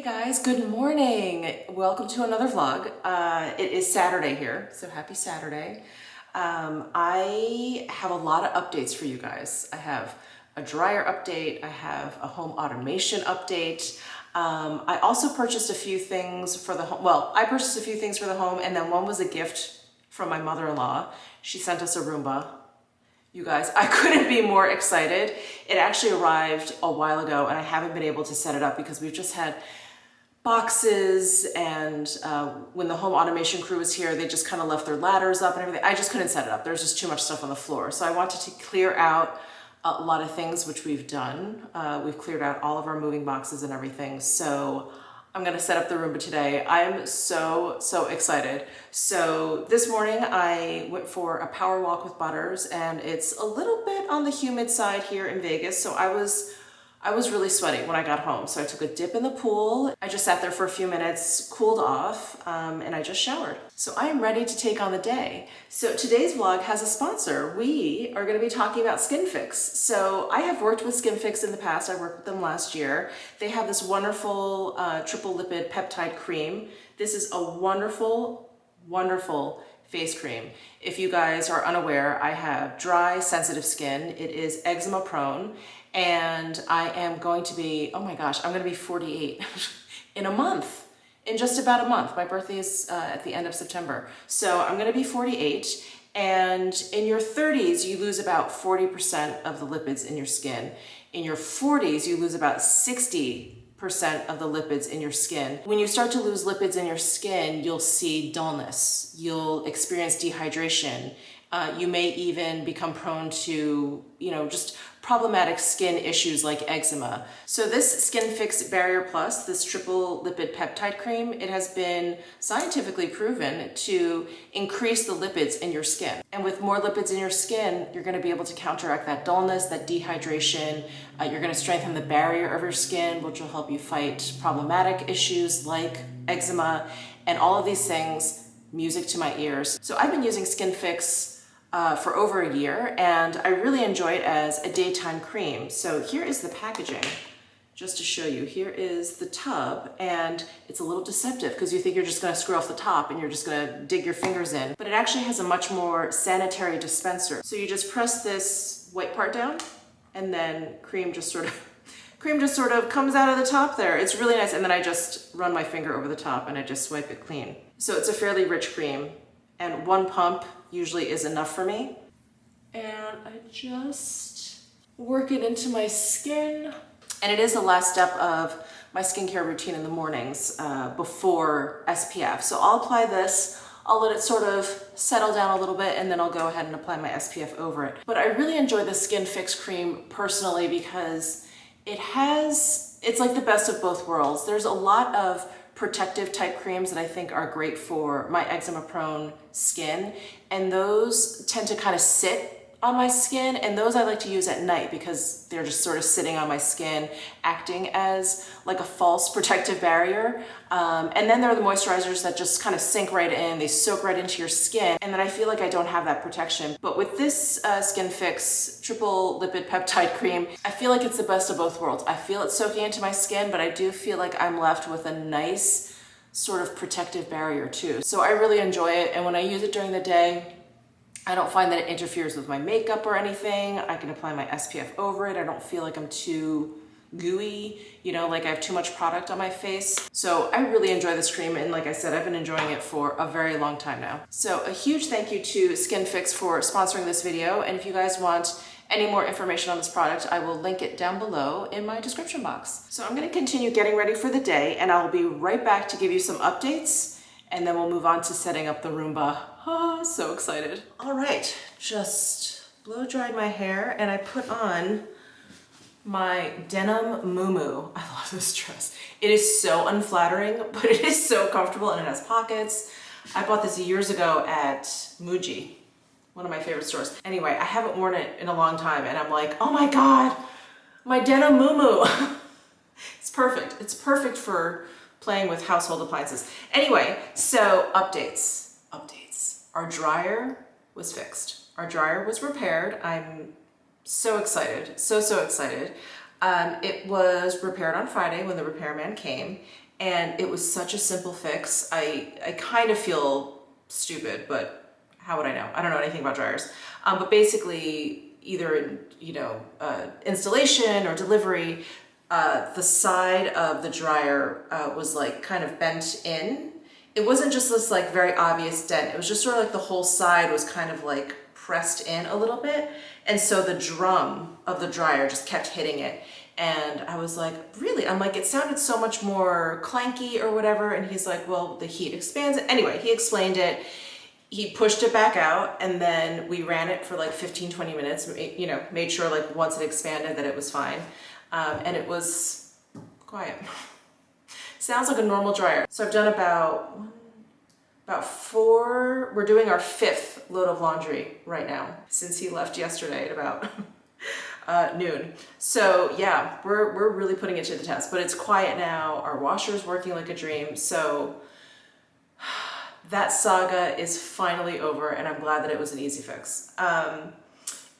Hey guys, good morning. Welcome to another vlog. It is Saturday here, so happy Saturday. I have a lot of updates for you guys. I have a dryer update, I have a home automation update. I also purchased a few things for the home. Well, I purchased a few things for the home, and then one was a gift from my mother-in-law. She sent us a Roomba. You guys, I couldn't be more excited. It actually arrived a while ago and I haven't been able to set it up because we've just had boxes, and when the home automation crew was here, they just kind of left their ladders up and everything. I just couldn't set it up. There's just too much stuff on the floor. So I wanted to clear out a lot of things, which we've done. We've cleared out all of our moving boxes and everything. So I'm gonna set up the Roomba today. I am so excited. So this morning I went for a power walk with Butters, and it's a little bit on the humid side here in Vegas. So I was really sweaty when I got home. So I took a dip in the pool. I just sat there for a few minutes, cooled off, and I just showered. So I am ready to take on the day. So today's vlog has a sponsor. We are gonna be talking about Skinfix. So I have worked with Skinfix in the past. I worked with them last year. They have this wonderful triple lipid peptide cream. This is a wonderful face cream. If you guys are unaware, I have dry, sensitive skin. It is eczema prone. And I am going to be, oh my gosh, I'm going to be 48 in a month, in just about a month. My birthday is at the end of September. So I'm going to be 48, and in your 30s, you lose about 40% of the lipids in your skin. In your 40s, you lose about 60% of the lipids in your skin. When you start to lose lipids in your skin, you'll see dullness. You'll experience dehydration. You may even become prone to, just problematic skin issues like eczema. So this Skinfix Barrier Plus, this triple lipid peptide cream, it has been scientifically proven to increase the lipids in your skin. And with more lipids in your skin, you're gonna be able to counteract that dullness, that dehydration. You're gonna strengthen the barrier of your skin, which will help you fight problematic issues like eczema and all of these things. Music to my ears. So I've been using Skinfix for over a year, and I really enjoy it as a daytime cream. So here is the packaging, just to show you. Here is the tub, and it's a little deceptive because you think you're just gonna screw off the top and you're just gonna dig your fingers in, but it actually has a much more sanitary dispenser. So you just press this white part down, and then cream just sort of comes out of the top there. It's really nice, and then I just run my finger over the top and I just swipe it clean. So it's a fairly rich cream, and one pump usually is enough for me. And I just work it into my skin. And it is the last step of my skincare routine in the mornings before SPF. So I'll apply this, I'll let it sort of settle down a little bit, and then I'll go ahead and apply my SPF over it. But I really enjoy the Skinfix cream personally because it's like the best of both worlds. There's a lot of protective type creams that I think are great for my eczema prone skin, and those tend to kind of sit on my skin, and those I like to use at night because they're just sort of sitting on my skin, acting as like a false protective barrier. And then there are the moisturizers that just kind of sink right in, they soak right into your skin, and then I feel like I don't have that protection. But with this Skinfix triple lipid peptide cream, I feel like it's the best of both worlds. I feel it soaking into my skin, but I do feel like I'm left with a nice sort of protective barrier too. So I really enjoy it, and when I use it during the day, I don't find that it interferes with my makeup or anything. I can apply my SPF over it. I don't feel like I'm too gooey, like I have too much product on my face. So I really enjoy this cream, and like I said, I've been enjoying it for a very long time now. So a huge thank you to Skinfix for sponsoring this video, and if you guys want any more information on this product, I will link it down below in my description box. So I'm gonna continue getting ready for the day, and I'll be right back to give you some updates, and then we'll move on to setting up the Roomba. Oh, so excited. All right, just blow dried my hair, and I put on my Denim Mumu. I love this dress. It is so unflattering, but it is so comfortable, and it has pockets. I bought this years ago at Muji, one of my favorite stores. Anyway, I haven't worn it in a long time, and I'm like, oh my God, my Denim Mumu. It's perfect. It's perfect for playing with household appliances. Anyway, so updates. Our dryer was fixed. Our dryer was repaired. I'm so excited, so excited. It was repaired on Friday when the repairman came, and it was such a simple fix. I kind of feel stupid, but how would I know? I don't know anything about dryers. But basically, either installation or delivery, the side of the dryer was like kind of bent in. It wasn't just this like very obvious dent. It was just sort of like the whole side was kind of like pressed in a little bit. And so the drum of the dryer just kept hitting it. And I was like, really? I'm like, it sounded so much more clanky or whatever. And he's like, well, the heat expands it. Anyway, he explained it. He pushed it back out, and then we ran it for like 15, 20 minutes, you know, made sure like once it expanded that it was fine. And it was quiet. Sounds like a normal dryer. So I've done about 4, we're doing our 5th load of laundry right now since he left yesterday at about noon. So yeah, we're really putting it to the test, but it's quiet now. Our washer's working like a dream. So that saga is finally over, and I'm glad that it was an easy fix.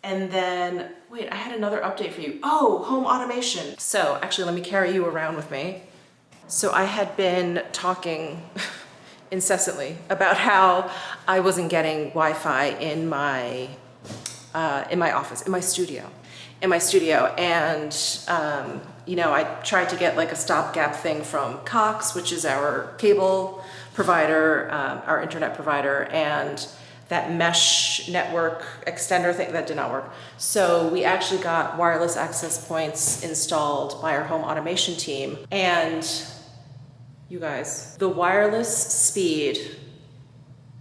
And then, wait, I had another update for you. Oh, home automation. So actually, let me carry you around with me. So I had been talking incessantly about how I wasn't getting Wi-Fi in my office, in my studio. And you know, I tried to get like a stopgap thing from Cox, which is our cable provider, our internet provider, and that mesh network extender thing, that did not work. So we actually got wireless access points installed by our home automation team. And you guys, the wireless speed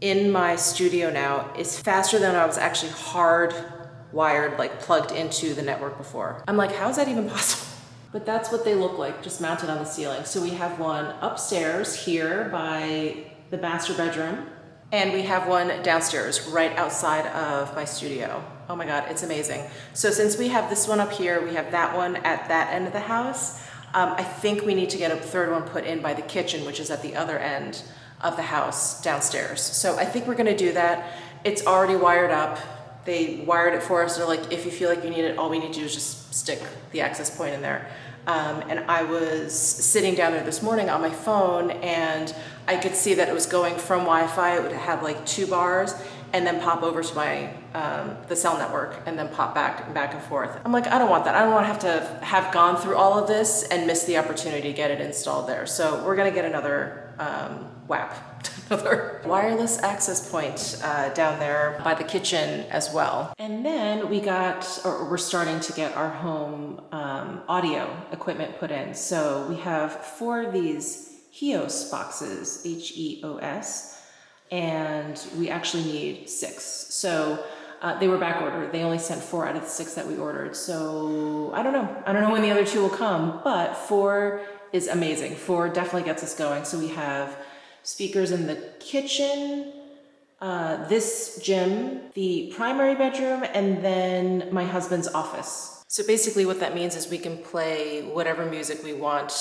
in my studio now is faster than I was actually hardwired, like plugged into the network before. I'm like, how is that even possible? But that's what they look like, just mounted on the ceiling. So we have one upstairs here by the master bedroom, and we have one downstairs right outside of my studio. Oh my God, it's amazing. So since we have this one up here, we have that one at that end of the house. I think we need to get a third one put in by the kitchen, which is at the other end of the house downstairs. So I think we're gonna do that. It's already wired up. They wired it for us. They're like, if you feel like you need it, all we need to do is just stick the access point in there. And I was sitting down there this morning on my phone, and I could see that it was going from Wi-Fi. It would have like 2 bars and then pop over to my the cell network and then pop back and forth. I'm like, I don't want that. I don't want to have gone through all of this and miss the opportunity to get it installed there. So we're gonna get another WAP, another wireless access point down there by the kitchen as well. And then we're starting to get our home audio equipment put in. So we have 4 of these HEOS boxes, H-E-O-S, and we actually need 6. So they were back ordered. They only sent 4 out of the 6 that we ordered. So I don't know when the other 2 will come, but 4 is amazing. 4 definitely gets us going. So we have speakers in the kitchen, this gym, the primary bedroom, and then my husband's office. So basically what that means is we can play whatever music we want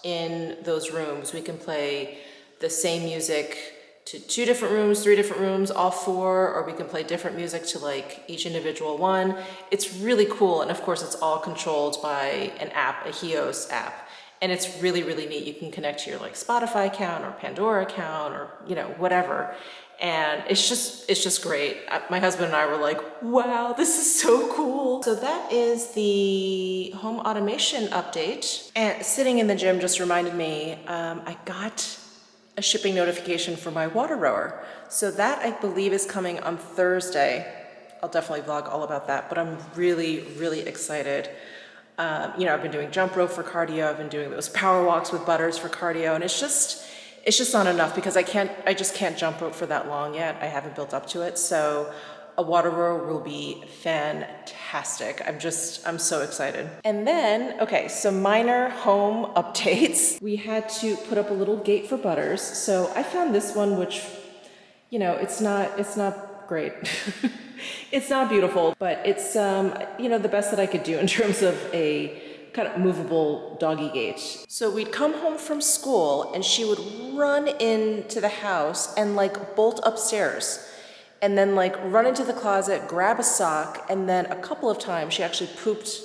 in those rooms. We can play the same music to 2 different rooms, 3 different rooms, all 4, or we can play different music to like each individual one. It's really cool. And of course it's all controlled by an app, a HEOS app. And it's really, really neat. You can connect to your like Spotify account or Pandora account or, you know, whatever. And it's just great. My husband and I were like, wow, this is so cool. So that is the home automation update. And sitting in the gym just reminded me, I got a shipping notification for my water rower. So that I believe is coming on Thursday. I'll definitely vlog all about that, but I'm really, really excited. You know, I've been doing jump rope for cardio. I've been doing those power walks with Butters for cardio, and it's just not enough because I just can't jump rope for that long yet. I haven't built up to it. So a water rower will be fantastic. I'm so excited. And then, okay, so minor home updates. We had to put up a little gate for Butters. So I found this one, which, you know, it's not great. It's not beautiful, but it's, you know, the best that I could do in terms of a kind of movable doggy gate. So we'd come home from school and she would run into the house and like bolt upstairs and then like run into the closet, grab a sock, and then a couple of times she actually pooped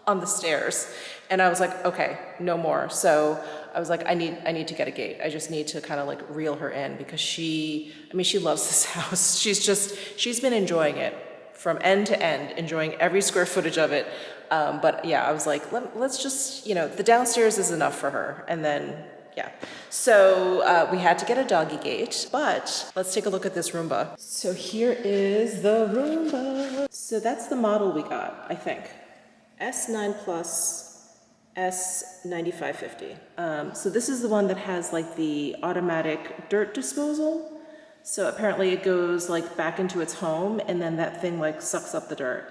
on the stairs. And I was like, okay, no more. So I was like, I need to get a gate. I just need to kind of like reel her in because she loves this house. She's been enjoying it from end to end, enjoying every square footage of it. But yeah, I was like, let's just, the downstairs is enough for her. And then, yeah. So we had to get a doggy gate, but let's take a look at this Roomba. So here is the Roomba. So that's the model we got, I think. S9 Plus. S9550. So this is the one that has like the automatic dirt disposal. So apparently it goes like back into its home and then that thing like sucks up the dirt.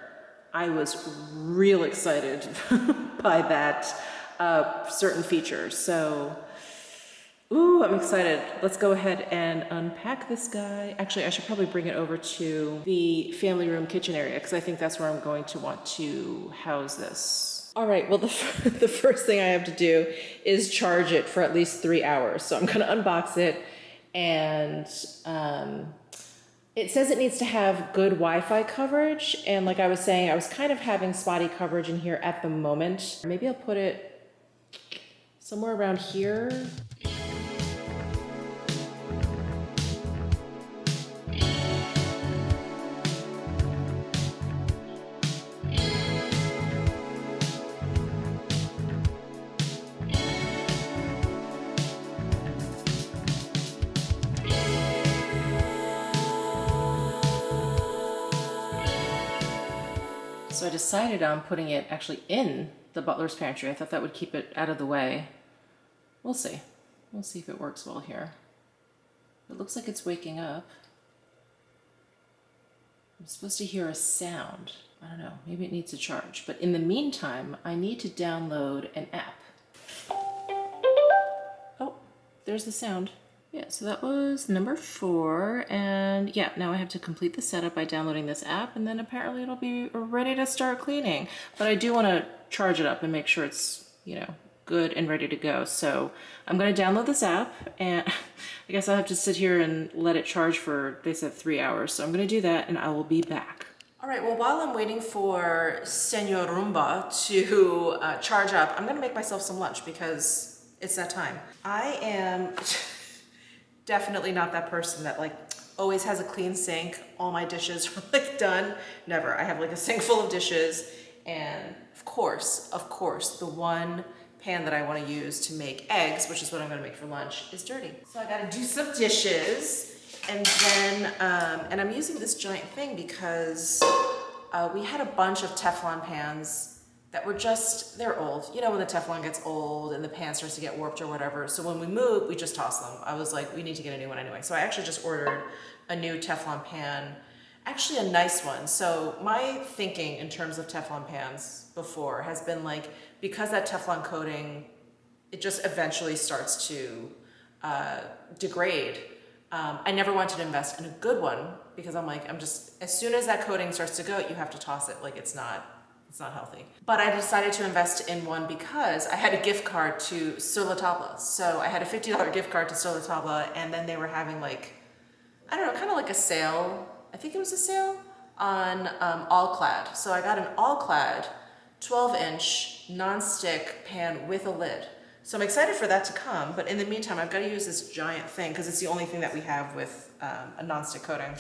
I was real excited by that certain feature. So, ooh, I'm excited. Let's go ahead and unpack this guy. Actually, I should probably bring it over to the family room kitchen area because I think that's where I'm going to want to house this. All right, well, the first thing I have to do is charge it for at least 3 hours. So I'm gonna unbox it and it says it needs to have good Wi-Fi coverage. And like I was saying, I was kind of having spotty coverage in here at the moment. Maybe I'll put it somewhere around here. So I decided on putting it actually in the butler's pantry. I thought that would keep it out of the way. We'll see. We'll see if it works well here. It looks like it's waking up. I'm supposed to hear a sound. I don't know, maybe it needs a charge. But in the meantime, I need to download an app. Oh, there's the sound. Yeah, so that was number 4, and yeah, now I have to complete the setup by downloading this app, and then apparently it'll be ready to start cleaning. But I do want to charge it up and make sure it's, good and ready to go. So I'm going to download this app, and I guess I'll have to sit here and let it charge for, they said 3 hours. So I'm going to do that, and I will be back. All right, well, while I'm waiting for Senor Roomba to charge up, I'm going to make myself some lunch because it's that time. I am... definitely not that person that like always has a clean sink. All my dishes are like done. Never. I have like a sink full of dishes, and of course, the one pan that I want to use to make eggs, which is what I'm going to make for lunch, is dirty. So I got to do some dishes, and then and I'm using this giant thing because we had a bunch of Teflon pans that were just, they're old. You know when the Teflon gets old and the pan starts to get warped or whatever. So when we moved, we just tossed them. I was like, we need to get a new one anyway. So I actually just ordered a new Teflon pan, actually a nice one. So my thinking in terms of Teflon pans before has been like, because that Teflon coating, it just eventually starts to degrade. I never wanted to invest in a good one because I'm like, as soon as that coating starts to go, you have to toss it. Like it's not healthy. But I decided to invest in one because I had a gift card to Sur La Table. So I had a $50 gift card to Sur La Table, and then they were having like, I don't know, kind of like a sale. I think it was a sale on All-Clad. So I got an All-Clad 12-inch non-stick pan with a lid. So I'm excited for that to come, but in the meantime, I've got to use this giant thing because it's the only thing that we have with a non-stick coating.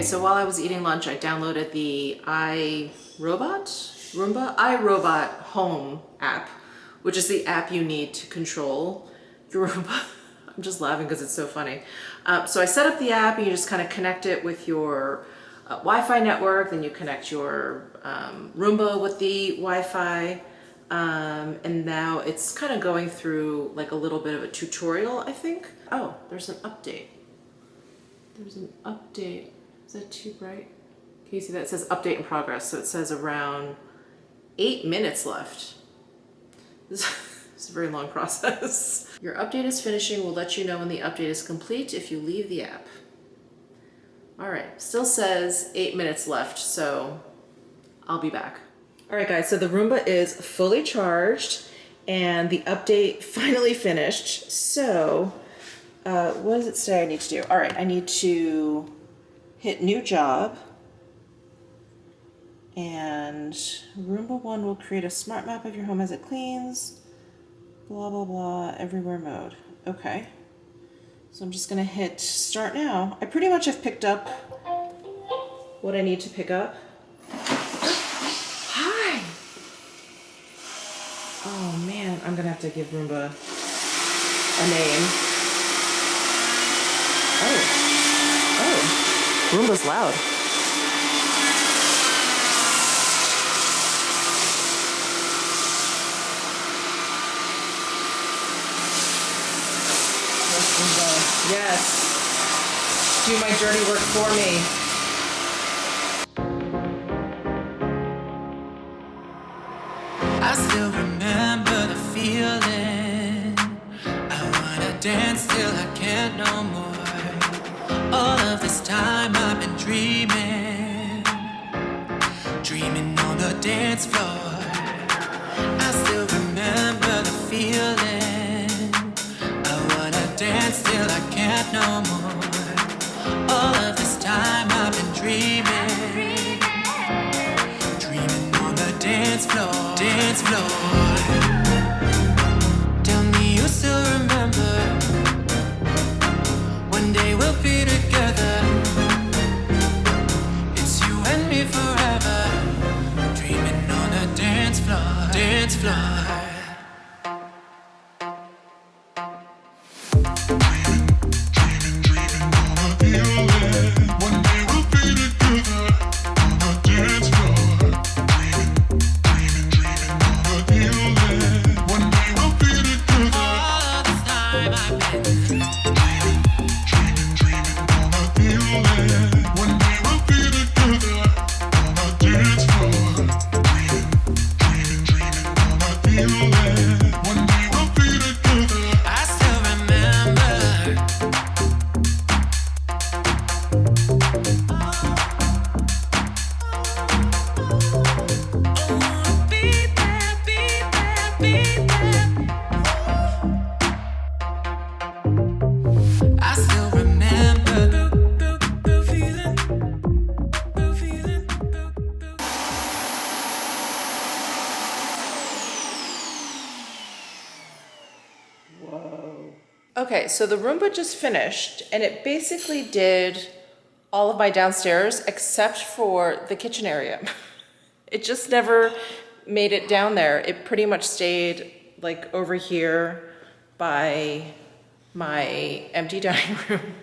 So while I was eating lunch, I downloaded the iRobot Home app, which is the app you need to control your Roomba. I'm just laughing because it's so funny. So I set up the app, and you just kind of connect it with your Wi-Fi network, then you connect your Roomba with the Wi-Fi, and now it's kind of going through like a little bit of a tutorial, I think. Oh, there's an update. There's an update. Is that too bright? Can you see that? It says update in progress, so it says around 8 minutes left. This is a very long process. Your update is finishing. We'll let you know when the update is complete if you leave the app. All right, still says 8 minutes left, so I'll be back. All right, guys, so the Roomba is fully charged and the update finally finished. So what does it say I need to do? All right, I need to hit new job, and Roomba 1 will create a smart map of your home as it cleans, blah, blah, blah, everywhere mode. Okay. So I'm just gonna hit start now. I pretty much have picked up what I need to pick up. Hi! Oh man, I'm gonna have to give Roomba a name. Oh, Roomba's loud. Yes. Do my dirty work for me. I still remember the feeling. I wanna dance till I can't no more. All of this time I've been dreaming, dreaming on the dance floor. I still remember the feeling. Dance till I can't no more. All of this time I've been dreaming, dreaming on the dance floor, dance floor. Tell me you still remember. One day we'll be together. It's you and me forever. Dreaming on the dance floor, dance floor. Okay, so the Roomba just finished, and it basically did all of my downstairs except for the kitchen area. It just never made it down there. It pretty much stayed like over here by my empty dining room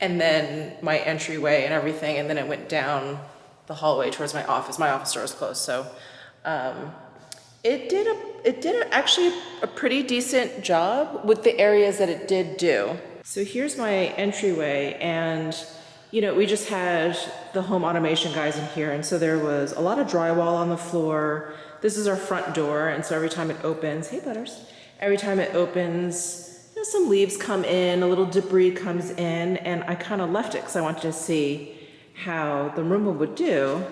and then my entryway and everything, and then it went down the hallway towards my office. My office door is closed, so it did actually a pretty decent job with the areas that it did do. So here's my entryway, and you know, we just had the home automation guys in here, and so there was a lot of drywall on the floor. This is our front door, and so every time it opens, hey Butters, every time it opens, you know, some leaves come in, a little debris comes in, and I kind of left it because I wanted to see how the Roomba would do.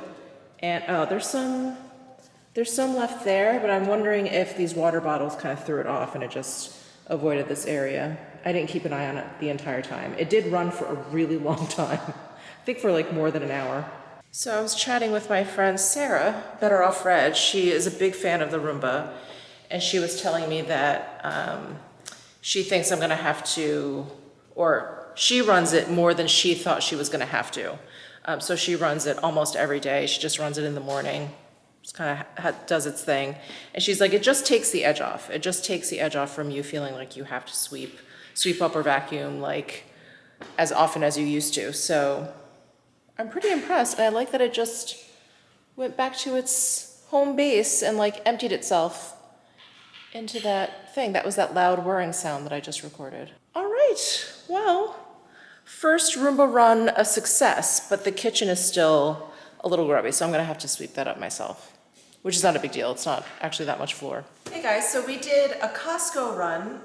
And oh, there's some left there, but I'm wondering if these water bottles kind of threw it off and it just avoided this area. I didn't keep an eye on it the entire time. It did run for a really long time. I think for like more than an hour. So I was chatting with my friend Sarah, Better Off Red. She is a big fan of the Roomba, and she was telling me that she thinks I'm gonna have to, or she runs it more than she thought she was gonna have to. So she runs it almost every day. She just runs it in the morning. Just kind of does its thing. And she's like, it just takes the edge off. It just takes the edge off from you feeling like you have to sweep up or vacuum like as often as you used to. So I'm pretty impressed. And I like that it just went back to its home base and like emptied itself into that thing. That was that loud whirring sound that I just recorded. All right, well, first Roomba run a success, but the kitchen is still a little grubby, so I'm gonna have to sweep that up myself, which is not a big deal. It's not actually that much floor. Hey guys, so we did a Costco run.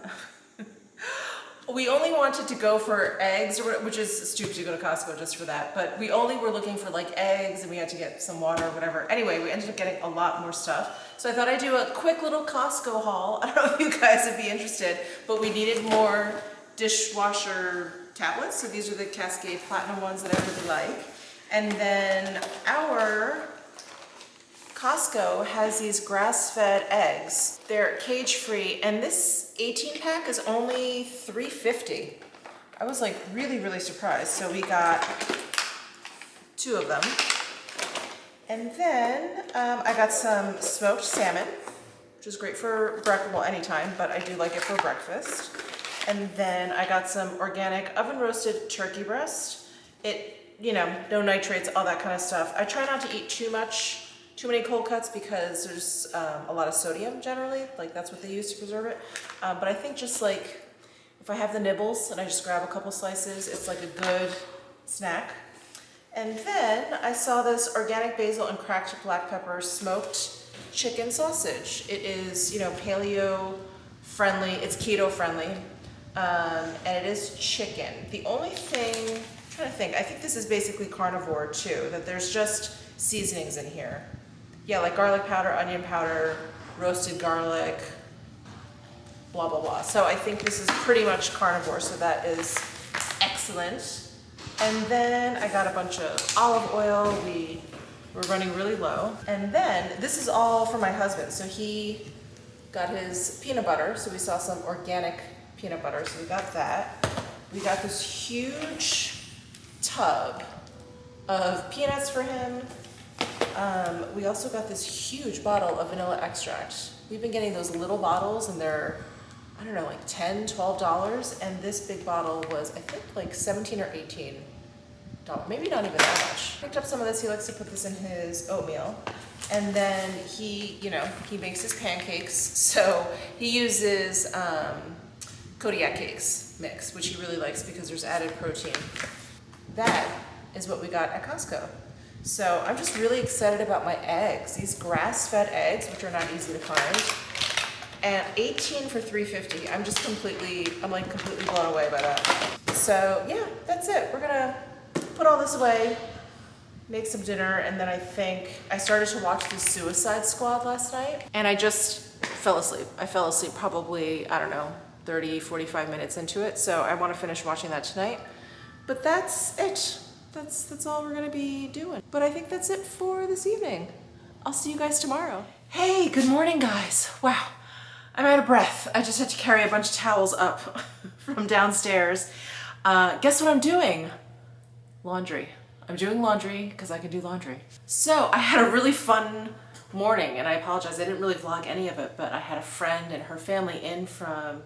We only wanted to go for eggs, which is stupid to go to Costco just for that, but we only were looking for like eggs and we had to get some water or whatever. Anyway, we ended up getting a lot more stuff. So I thought I'd do a quick little Costco haul. I don't know if you guys would be interested, but we needed more dishwasher tablets. So these are the Cascade Platinum ones that I really like. And then our Costco has these grass-fed eggs. They're cage-free, and this 18-pack is only $3.50. I was like really, really surprised. So we got 2 of them. And then I got some smoked salmon, which is great for breakfast, well, anytime, but I do like it for breakfast. And then I got some organic oven-roasted turkey breast. You know, no nitrates, all that kind of stuff. I try not to eat too many cold cuts because there's a lot of sodium generally, like that's what they use to preserve it. But I think just like, if I have the nibbles and I just grab a couple slices, it's like a good snack. And then I saw this organic basil and cracked black pepper smoked chicken sausage. It is, you know, paleo friendly, it's keto friendly, and it is chicken. The only thing, I'm trying to think, I think this is basically carnivore too, that there's just seasonings in here. Yeah, like garlic powder, onion powder, roasted garlic, blah, blah, blah. So I think this is pretty much carnivore, so that is excellent. And then I got a bunch of olive oil. We were running really low. And then this is all for my husband. So he got his peanut butter. So we saw some organic peanut butter, so we got that. We got this huge tub of peanuts for him. We also got this huge bottle of vanilla extract. We've been getting those little bottles and they're, I don't know, like $10, $12. And this big bottle was, I think, like $17 or $18. Maybe not even that much. Picked up some of this. He likes to put this in his oatmeal. And then he, you know, he makes his pancakes. So he uses Kodiak cakes mix, which he really likes because there's added protein. That is what we got at Costco. So I'm just really excited about my eggs. These grass-fed eggs, which are not easy to find. And 18 for $3.50. I'm like completely blown away by that. So yeah, that's it. We're gonna put all this away, make some dinner, and then I think I started to watch the Suicide Squad last night, and I just fell asleep. I fell asleep probably, I don't know, 30, 45 minutes into it. So I want to finish watching that tonight. But that's it. That's all we're gonna be doing. But I think that's it for this evening. I'll see you guys tomorrow. Hey, good morning, guys. Wow, I'm out of breath. I just had to carry a bunch of towels up from downstairs. Guess what I'm doing? Laundry. I'm doing laundry because I can do laundry. So I had a really fun morning, and I apologize, I didn't really vlog any of it, but I had a friend and her family in from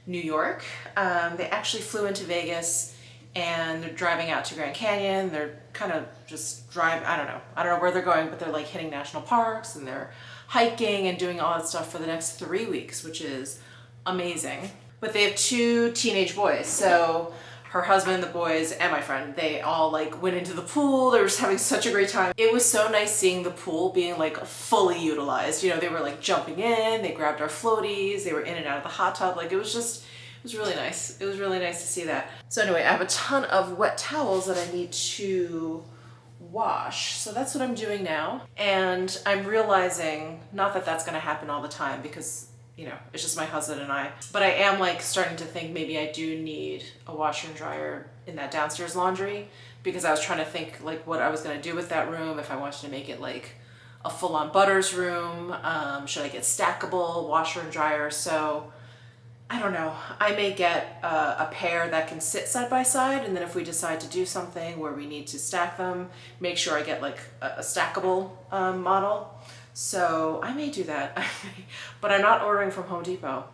New York. They actually flew into Vegas and they're driving out to Grand Canyon. They're kind of just driving, I don't know where they're going, but they're like hitting national parks and they're hiking and doing all that stuff for the next 3 weeks, which is amazing. But they have 2 teenage boys. So her husband, the boys, and my friend, they all like went into the pool. They were just having such a great time. It was so nice seeing the pool being like fully utilized. You know, they were like jumping in, they grabbed our floaties, they were in and out of the hot tub. Like it was really nice. It was really nice to see that. So anyway, I have a ton of wet towels that I need to wash. So that's what I'm doing now. And I'm realizing, not that that's gonna happen all the time because, you know, it's just my husband and I, but I am like starting to think maybe I do need a washer and dryer in that downstairs laundry, because I was trying to think like what I was gonna do with that room, if I wanted to make it like a full-on Butters room. Should I get stackable washer and dryer? So I don't know. I may get a pair that can sit side by side, and then if we decide to do something where we need to stack them, make sure I get like a stackable model. So I may do that, but I'm not ordering from Home Depot.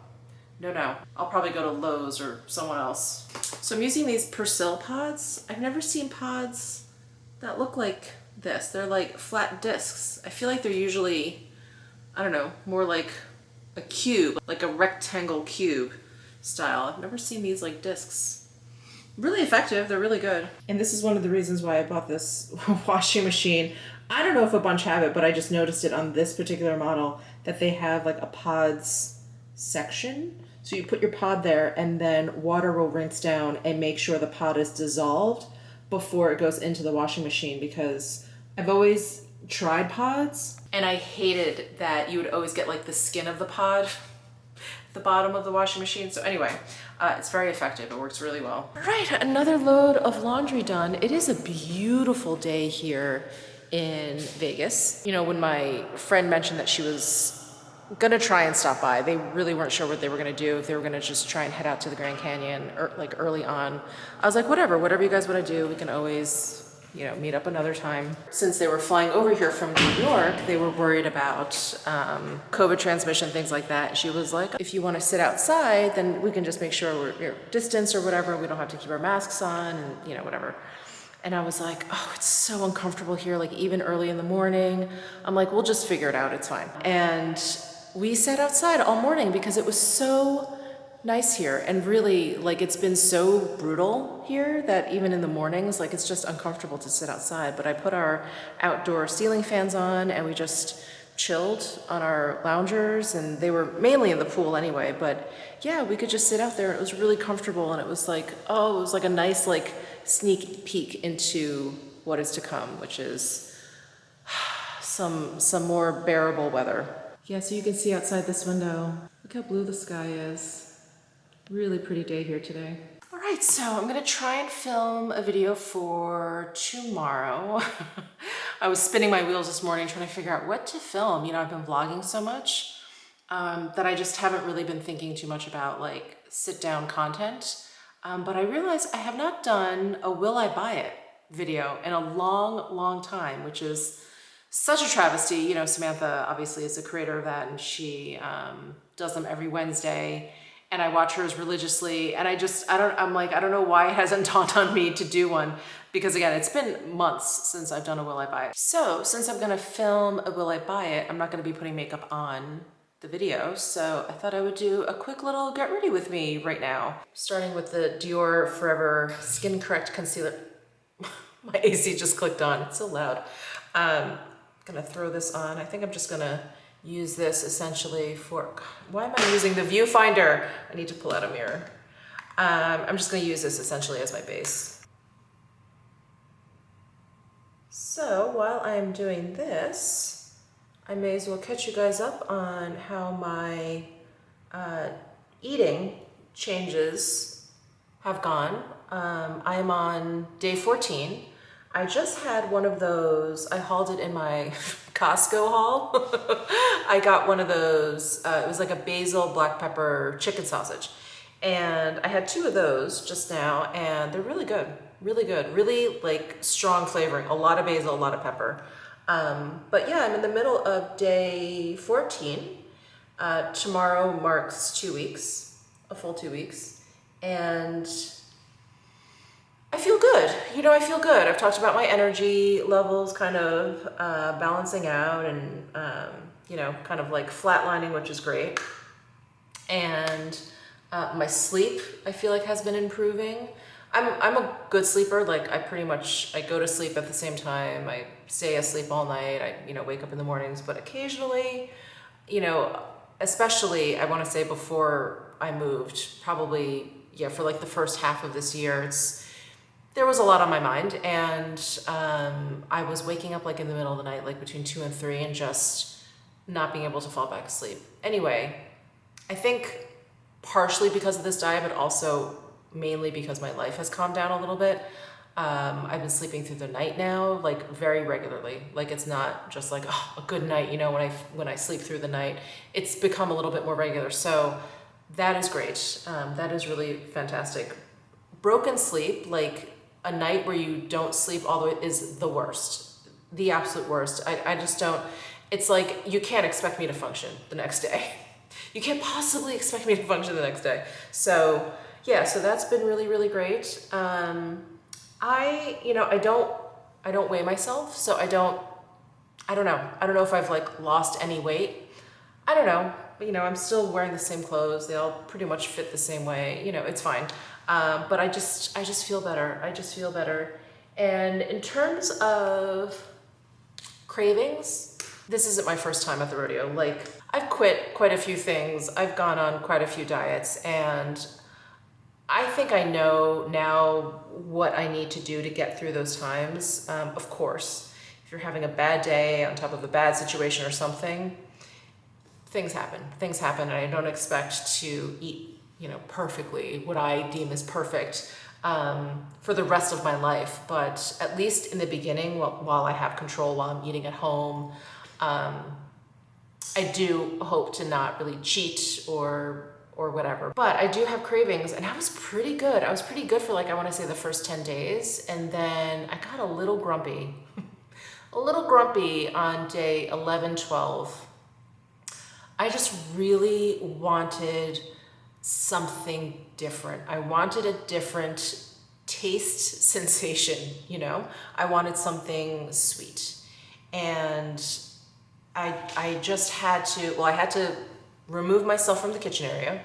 No. I'll probably go to Lowe's or someone else. So I'm using these Persil pods. I've never seen pods that look like this. They're like flat discs. I feel like they're usually, I don't know, more like a cube, like a rectangle cube style. I've never seen these like discs. Really effective, they're really good. And this is one of the reasons why I bought this washing machine. I don't know if a bunch have it, but I just noticed it on this particular model that they have like a pods section. So you put your pod there and then water will rinse down and make sure the pod is dissolved before it goes into the washing machine, because I've always tried pods and I hated that you would always get like the skin of the pod at the bottom of the washing machine. So anyway, it's very effective. It works really well. All right, another load of laundry done. It is a beautiful day here in Vegas. You know, when my friend mentioned that she was gonna try and stop by, they really weren't sure what they were gonna do, if they were gonna just try and head out to the Grand Canyon or like early on. I was like, whatever you guys wanna do, we can always, you know, meet up another time. Since they were flying over here from New York, they were worried about COVID transmission, things like that. She was like, if you wanna sit outside, then we can just make sure we're distanced or whatever. We don't have to keep our masks on and, you know, whatever. And I was like, oh, it's so uncomfortable here, like even early in the morning. I'm like, we'll just figure it out, it's fine. And we sat outside all morning because it was so nice here. And really, like, it's been so brutal here that even in the mornings, like, it's just uncomfortable to sit outside. But I put our outdoor ceiling fans on and we just chilled on our loungers, and they were mainly in the pool anyway. But yeah, we could just sit out there and it was really comfortable. And it was like, oh, it was like a nice, like, sneak peek into what is to come, which is some more bearable weather. Yeah, so you can see outside this window. Look how blue the sky is. Really pretty day here today. All right, so I'm gonna try and film a video for tomorrow. I was spinning my wheels this morning trying to figure out what to film. You know, I've been vlogging so much that I just haven't really been thinking too much about like sit down content. But I realized I have not done a will I buy it video in a long time, which is such a travesty. You know, Samantha obviously is the creator of that, and she does them every Wednesday, and I watch hers religiously. And I'm like, I don't know why it hasn't dawned on me to do one, because again, it's been months since I've done a will I buy it. So since I'm gonna film a will I buy it, I'm not gonna be putting makeup on the video, so I thought I would do a quick little get ready with me right now. Starting with the Dior Forever Skin Correct Concealer. My AC just clicked on, it's so loud. Gonna throw this on. I think I'm just gonna use this essentially for, why am I using the viewfinder? I need to pull out a mirror. I'm just gonna use this essentially as my base. So while I'm doing this, I may as well catch you guys up on how my eating changes have gone. I am on day 14. I just had one of those, I hauled it in my Costco haul. I got one of those, it was like a basil black pepper chicken sausage. And I had 2 of those just now, and they're really good, really like strong flavoring, a lot of basil, a lot of pepper. But yeah, I'm in the middle of day 14. Tomorrow marks 2 weeks, a full 2 weeks. And I feel good. You know, I feel good. I've talked about my energy levels kind of balancing out and, you know, kind of like flatlining, which is great. And my sleep, I feel like, has been improving. I'm a good sleeper. Like I go to sleep at the same time. I stay asleep all night. I, you know, wake up in the mornings, but occasionally, you know, especially I want to say before I moved, probably, yeah, for like the first half of this year, there was a lot on my mind, and I was waking up like in the middle of the night, like between 2 and 3, and just not being able to fall back asleep. Anyway, I think partially because of this diet, but also mainly because my life has calmed down a little bit. I've been sleeping through the night now, like very regularly. Like it's not just like, oh, a good night, you know, when I sleep through the night. It's become a little bit more regular. So that is great. That is really fantastic. Broken sleep, like a night where you don't sleep all the way, is the worst, the absolute worst. I just don't, it's like, you can't expect me to function the next day. You can't possibly expect me to function the next day. So yeah, so that's been really, really great. I don't don't weigh myself, so I don't know. I don't know if I've like lost any weight. I don't know. But, I'm still wearing the same clothes. They all pretty much fit the same way. It's fine. But I just feel better. I just feel better. And in terms of cravings, this isn't my first time at the rodeo. Like, I've quit quite a few things. I've gone on quite a few diets, and I think I know now what I need to do to get through those times. Of course, if you're having a bad day on top of a bad situation or something, things happen. Things happen, and I don't expect to eat, perfectly, what I deem as perfect, for the rest of my life. But at least in the beginning, while I have control, while I'm eating at home, I do hope to not really cheat or whatever. But I do have cravings, and I was pretty good. I was pretty good for, like, I want to say the first 10 days, and then I got a little grumpy. A little grumpy on day 11, 12. I just really wanted something different. I wanted a different taste sensation, I wanted something sweet. And I just had to, I had to remove myself from the kitchen area.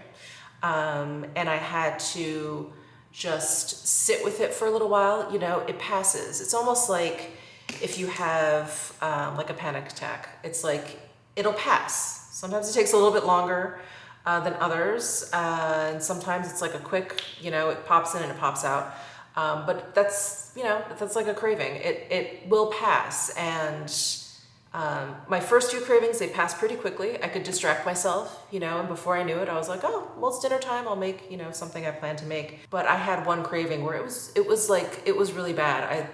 And I had to just sit with it for a little while. It passes. It's almost like if you have like a panic attack, it's like, it'll pass. Sometimes it takes a little bit longer than others. And sometimes it's like a quick, it pops in and it pops out. But that's, that's like a craving. It will pass. And my first few cravings, they passed pretty quickly. I could distract myself, and before I knew it, I was like, oh, well, it's dinner time. I'll make, something I plan to make. But I had one craving where it was really bad.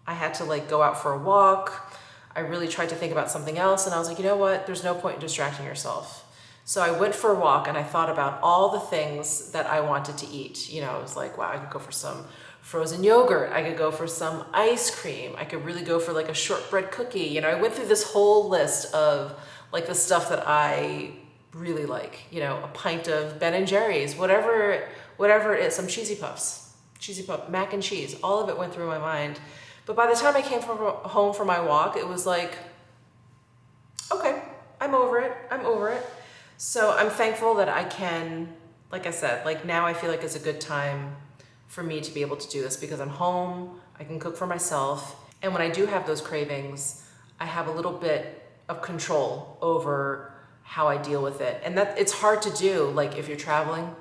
I had to like go out for a walk. I really tried to think about something else, and I was like, you know what? There's no point in distracting yourself. So I went for a walk, and I thought about all the things that I wanted to eat. I was like, wow, I could go for some frozen yogurt. I could go for some ice cream. I could really go for like a shortbread cookie. I went through this whole list of like the stuff that I really like. A pint of Ben and Jerry's, whatever it is, some cheesy puffs, mac and cheese. All of it went through my mind. But by the time I came home from my walk, it was like, okay, I'm over it. So I'm thankful that I can, like I said, like now I feel like it's a good time for me to be able to do this because I'm home, I can cook for myself. And when I do have those cravings, I have a little bit of control over how I deal with it. And that it's hard to do, like if you're traveling,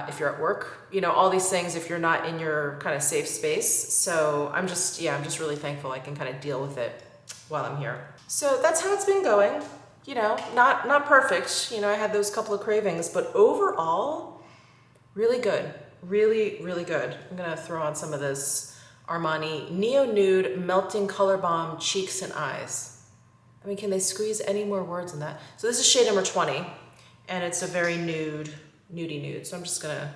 if you're at work, all these things, if you're not in your kind of safe space. So I'm just really thankful I can kind of deal with it while I'm here. So that's how it's been going. Not perfect. I had those couple of cravings, but overall, really good. Really, really good. I'm gonna throw on some of this Armani Neo Nude Melting Color Bomb Cheeks and Eyes. I mean, can they squeeze any more words in that? So this is shade number 20, and it's a very nudie nude. So I'm just gonna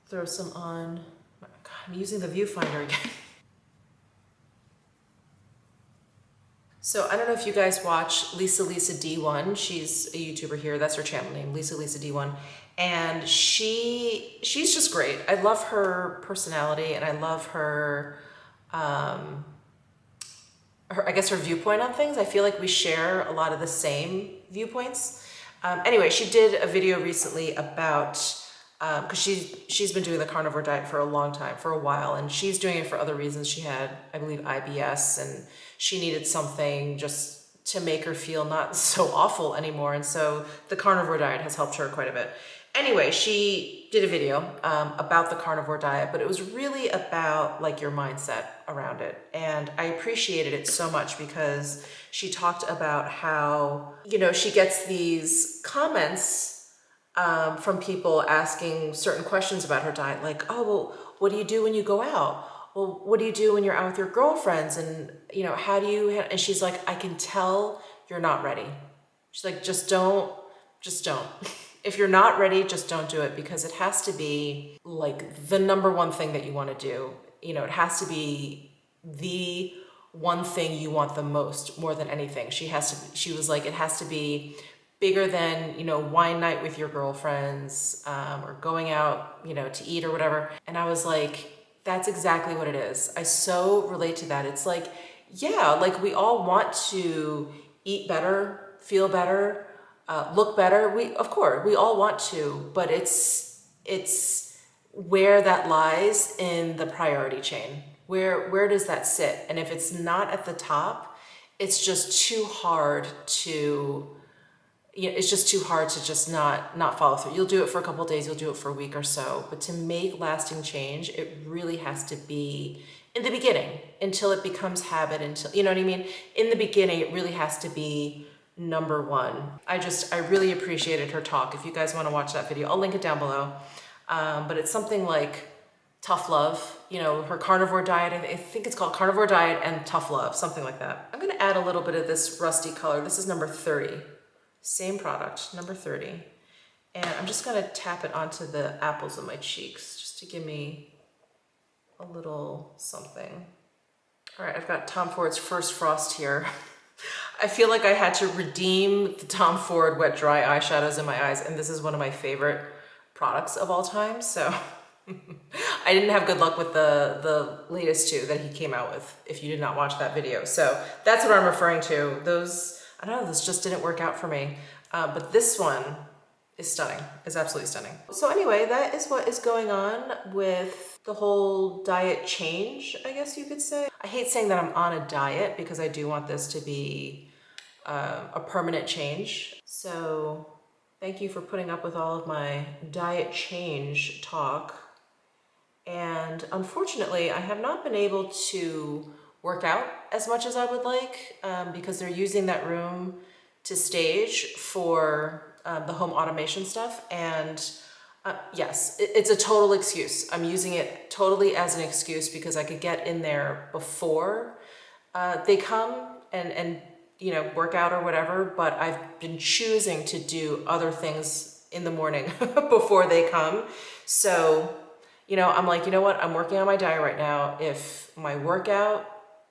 throw some on. God, I'm using the viewfinder again. So I don't know if you guys watch Lisa D1. She's a YouTuber here. That's her channel name, Lisa D1. And she's just great. I love her personality, and I love her, I guess her viewpoint on things. I feel like we share a lot of the same viewpoints. Anyway, she did a video recently about, because she's been doing the carnivore diet for a long time, for a while, and she's doing it for other reasons. She had, I believe, IBS, and she needed something just to make her feel not so awful anymore. And so the carnivore diet has helped her quite a bit. Anyway, she did a video about the carnivore diet, but it was really about like your mindset around it. And I appreciated it so much because she talked about how, she gets these comments from people asking certain questions about her diet. Like, oh, well, what do you do when you go out? Well, what do you do when you're out with your girlfriends? And, how do you, and she's like, I can tell you're not ready. She's like, just don't. If you're not ready, just don't do it, because it has to be like the number one thing that you want to do. It has to be the one thing you want the most, more than anything. She was like, it has to be bigger than, wine night with your girlfriends, or going out, to eat or whatever. And I was like, That's exactly what it is. I so relate to that. It's like, yeah, like we all want to eat better, feel better, look better. Of course, we all want to, but it's where that lies in the priority chain. Where does that sit? And if it's not at the top, it's just too hard to, it's just too hard to just not follow through. You'll do it for a couple of days, you'll do it for a week or so, but to make lasting change, it really has to be in the beginning until it becomes habit, until, you know what I mean? In the beginning, it really has to be number one. I really appreciated her talk. If you guys want to watch that video, I'll link it down below. But it's something like tough love, her carnivore diet. I think it's called carnivore diet and tough love, something like that. I'm going to add a little bit of this rusty color. This is number 30. Same product, number 30. And I'm just gonna tap it onto the apples of my cheeks just to give me a little something. All right, I've got Tom Ford's First Frost here. I feel like I had to redeem the Tom Ford Wet Dry eyeshadows in my eyes, and this is one of my favorite products of all time, so I didn't have good luck with the latest two that he came out with, if you did not watch that video. So that's what I'm referring to. Those, I don't know, this just didn't work out for me. But this one is stunning, is absolutely stunning. So anyway, that is what is going on with the whole diet change, I guess you could say. I hate saying that I'm on a diet because I do want this to be a permanent change. So thank you for putting up with all of my diet change talk. And unfortunately, I have not been able to work out as much as I would like because they're using that room to stage for the home automation stuff. And yes, it's a total excuse. I'm using it totally as an excuse because I could get in there before they come and work out or whatever, but I've been choosing to do other things in the morning before they come. So, I'm like, you know what? I'm working on my diet right now. If my workout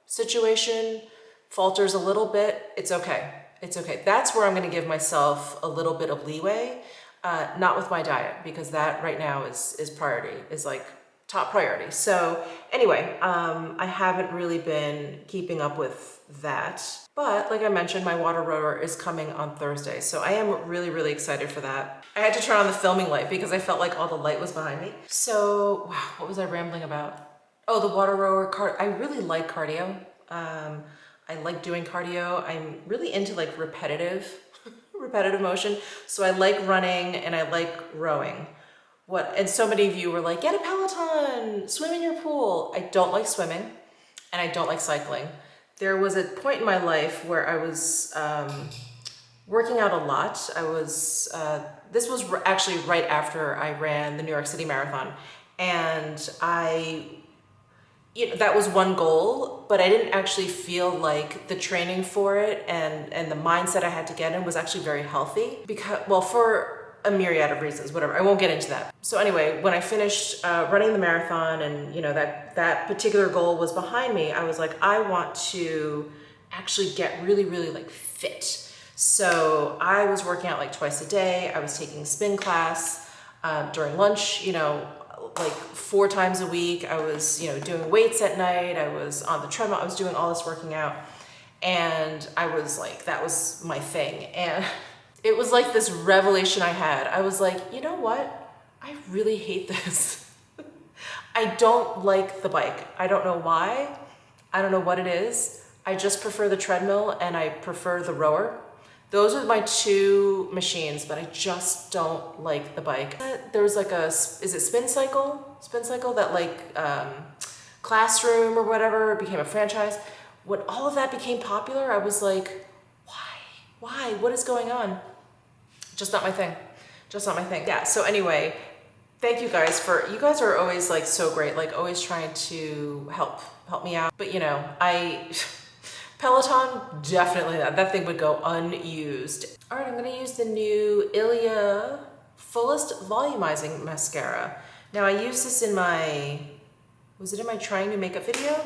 situation falters a little bit, it's okay. It's okay. That's where I'm going to give myself a little bit of leeway, not with my diet, because that right now is priority, is like top priority. So anyway, I haven't really been keeping up with that, but like I mentioned, my water rower is coming on Thursday. So I am really, really excited for that. I had to turn on the filming light because I felt like all the light was behind me. So wow, what was I rambling about? Oh, the water rower. I really like cardio. I like doing cardio. I'm really into like repetitive motion. So I like running and I like rowing. And so many of you were like, get a Peloton, swim in your pool. I don't like swimming and I don't like cycling. There was a point in my life where I was working out a lot. This was actually right after I ran the New York City Marathon, and that was one goal, but I didn't actually feel like the training for it and the mindset I had to get in was actually very healthy for a myriad of reasons, whatever. I won't get into that. So anyway, when I finished running the marathon and that particular goal was behind me, I was like, I want to actually get really, really like fit. So I was working out like twice a day. I was taking spin class during lunch, like 4 times a week. I was, doing weights at night. I was on the treadmill. I was doing all this working out. And I was like, that was my thing. And it was like this revelation I had. I was like, you know what? I really hate this. I don't like the bike. I don't know why. I don't know what it is. I just prefer the treadmill and I prefer the rower. Those are my 2 machines, but I just don't like the bike. There was like is it Spin Cycle? Spin Cycle, that like classroom or whatever became a franchise. When all of that became popular, I was like, why? What is going on? Just not my thing. Just not my thing. Yeah, so anyway, thank you guys you guys are always like so great, like always trying to help me out. But Peloton, definitely that thing would go unused. All right, I'm gonna use the new Ilia Fullest Volumizing Mascara. Now I used this in was it in my trying new makeup video?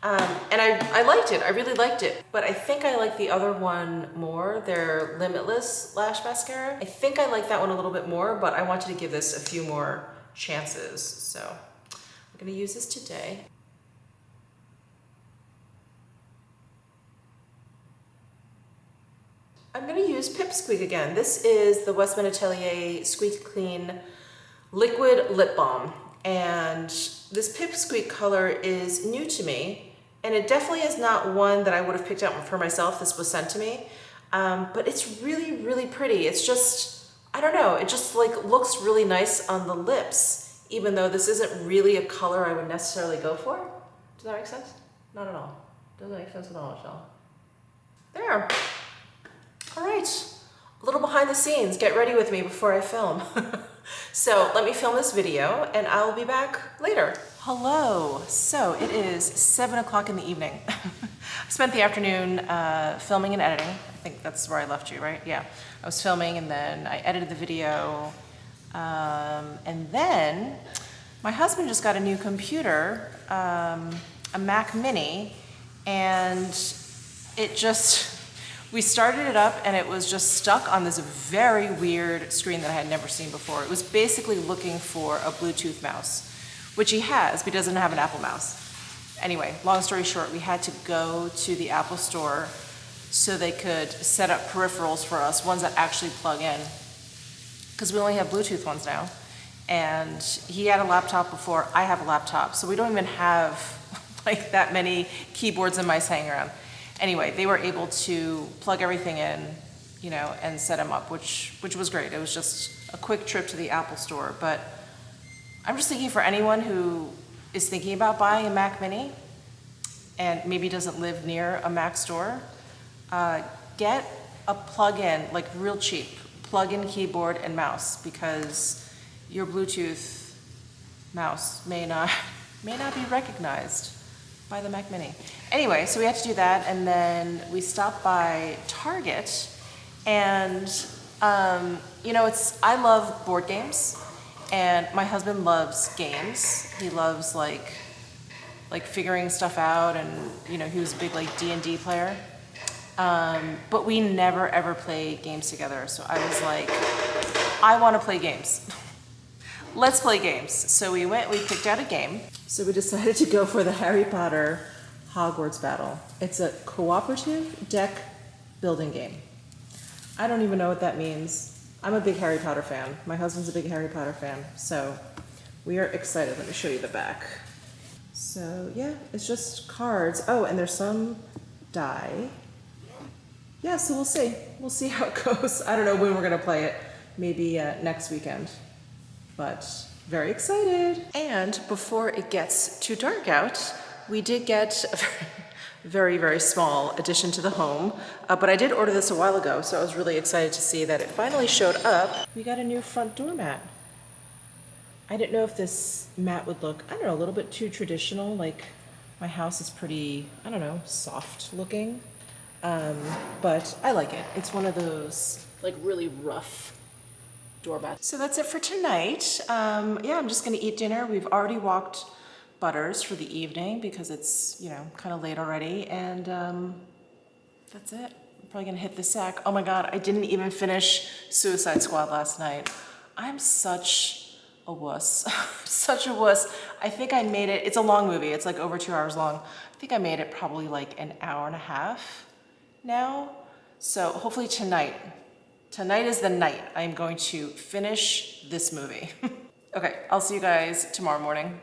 And I liked it, I really liked it. But I think I like the other one more, their Limitless Lash Mascara. I think I like that one a little bit more, but I wanted to give this a few more chances. So I'm gonna use this today. I'm gonna use Pkwy again. This is the Westman Atelier Squeak Clean Liquid Lip Balm. And this Pkwy color is new to me. And it definitely is not one that I would have picked out for myself. This was sent to me. But it's really, really pretty. It's just, I don't know, it just like looks really nice on the lips, even though this isn't really a color I would necessarily go for. Does that make sense? Not at all. Doesn't make sense at all, Michelle. There. All right, a little behind the scenes. Get ready with me before I film. So let me film this video and I'll be back later. Hello, so it is 7 o'clock in the evening. I spent the afternoon filming and editing. I think that's where I left you, right? Yeah, I was filming and then I edited the video. And then my husband just got a new computer, a Mac Mini, and it just, we started it up and it was just stuck on this very weird screen that I had never seen before. It was basically looking for a Bluetooth mouse, which he has, but he doesn't have an Apple mouse. Anyway, long story short, we had to go to the Apple store so they could set up peripherals for us, ones that actually plug in, because we only have Bluetooth ones now. And he had a laptop before, I have a laptop, so we don't even have like that many keyboards and mice hanging around. Anyway, they were able to plug everything in, you know, and set them up, which was great. It was just a quick trip to the Apple store. But I'm just thinking for anyone who is thinking about buying a Mac Mini and maybe doesn't live near a Mac store, get a plug-in, like real cheap, plug-in keyboard and mouse, because your Bluetooth mouse may not be recognized by the Mac Mini. Anyway, so we had to do that, and then we stopped by Target, and you know, I love board games, and my husband loves games. He loves like figuring stuff out, and you know, he was a big like D&D player. But we never ever play games together. So I was like, I want to play games. Let's play games. So we picked out a game. So we decided to go for the Harry Potter Hogwarts battle. It's a cooperative deck building game. I don't even know what that means. I'm a big Harry Potter fan. My husband's a big Harry Potter fan. So we are excited. Let me show you the back. So yeah, it's just cards. Oh, and there's some die. Yeah, so we'll see. We'll see how it goes. I don't know when we're gonna play it. Maybe next weekend. But very excited. And before it gets too dark out, we did get a very, very small addition to the home. But I did order this a while ago, so I was really excited to see that it finally showed up. We got a new front door mat. I didn't know if this mat would look, I don't know, a little bit too traditional. Like my house is pretty, I don't know, soft looking. But I like it. It's one of those like really rough door mats. So that's it for tonight. Yeah, I'm just gonna eat dinner. We've already walked Butters for the evening because it's, you know, kind of late already. And that's it. I'm probably gonna hit the sack. Oh my God, I didn't even finish Suicide Squad last night. I'm such a wuss. Such a wuss. I think I made it, it's a long movie. It's like over 2 hours long. I think I made it probably like an hour and a half now. So hopefully tonight is the night I'm going to finish this movie. Okay, I'll see you guys tomorrow morning.